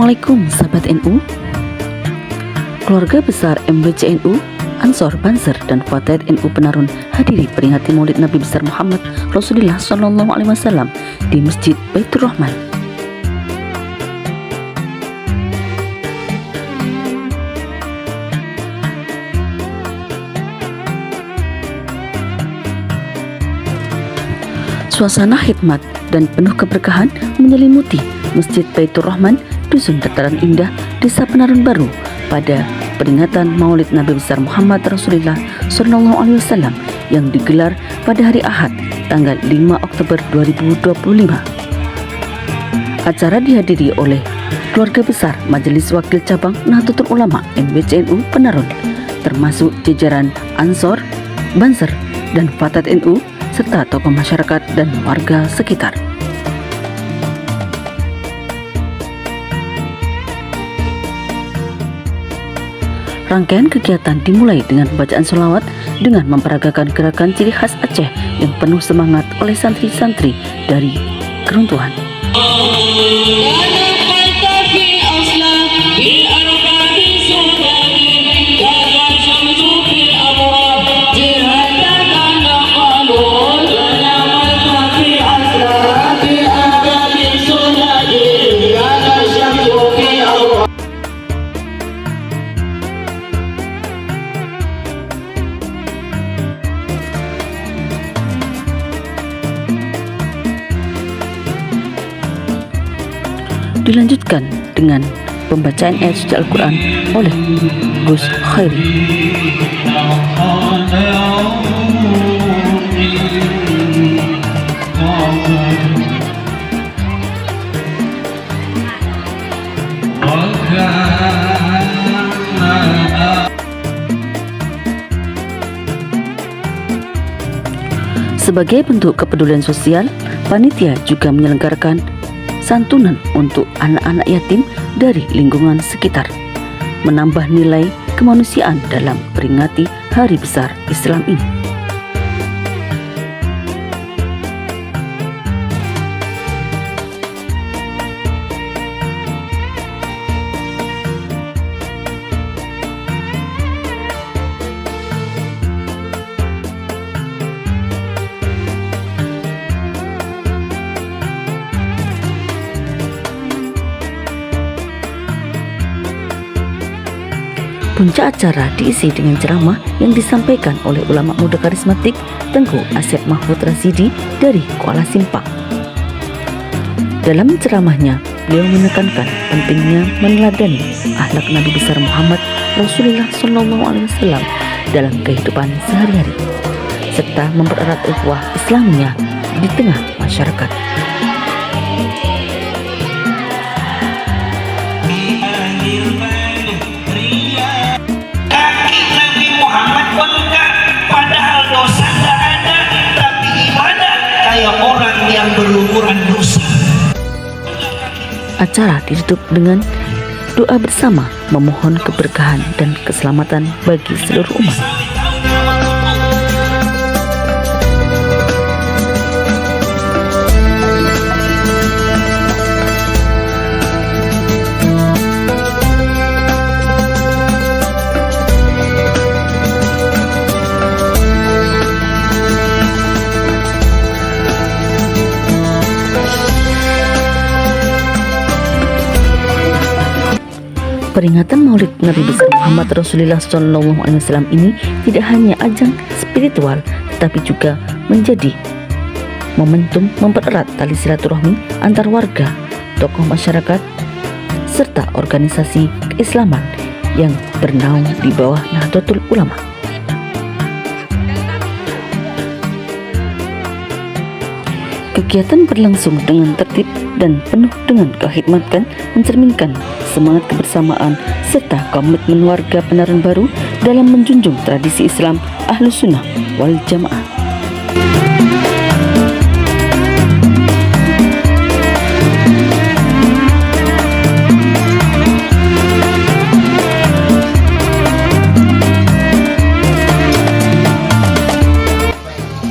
Assalamualaikum sahabat NU. Keluarga besar MWCNU, Ansor, Banser, dan Fatayat NU Penarun hadiri peringati Maulid Nabi besar Muhammad Rasulullah SAW di Masjid Baitur Rahman. Suasana hikmat dan penuh keberkahan menyelimuti Masjid Baitur Rahman, Dusun Dataran Indah, Desa Penarun Baru pada peringatan Maulid Nabi besar Muhammad Rasulullah SAW yang digelar pada hari Ahad tanggal 5 Oktober 2025. Acara dihadiri oleh keluarga besar Majelis Wakil Cabang Nahdlatul Ulama MWCNU Penarun, termasuk jajaran Ansor, Banser, dan Fatayat NU serta tokoh masyarakat dan warga sekitar. Rangkaian kegiatan dimulai dengan bacaan sholawat dengan memperagakan gerakan ciri khas Aceh yang penuh semangat oleh santri-santri dari keruntuhan. Dilanjutkan dengan pembacaan ayat suci Al-Quran oleh Gus Khairi. Sebagai bentuk kepedulian sosial, panitia juga menyelenggarakan santunan untuk anak-anak yatim dari lingkungan sekitar, menambah nilai kemanusiaan dalam peringati Hari Besar Islam ini. Puncak acara diisi dengan ceramah yang disampaikan oleh ulama muda karismatik Tengku Asep Mahfud Rasidi dari Kuala Simpang. Dalam ceramahnya, beliau menekankan pentingnya meneladani akhlak Nabi besar Muhammad Rasulullah SAW dalam kehidupan sehari-hari, serta mempererat ukhuwah Islamiyah di tengah masyarakat. Padahal dosa tidak ada, tapi ibadah kayak orang yang berlumuran dosa. Acara ditutup dengan doa bersama memohon keberkahan dan keselamatan bagi seluruh umat. Peringatan Maulid Nabi besar Muhammad Rasulullah SAW ini tidak hanya ajang spiritual, tetapi juga menjadi momentum mempererat tali silaturahmi antar warga, tokoh masyarakat, serta organisasi keislaman yang bernaung di bawah Nahdlatul Ulama. Kegiatan berlangsung dengan tertib dan penuh dengan kehikmatan, mencerminkan semangat kebersamaan serta komitmen warga Penarun Baru dalam menjunjung tradisi Islam Ahlus Sunnah wal Jamaah.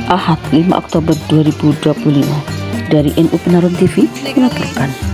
Ahad 5 Oktober 2025 dari NU Penarun TV melaporkan.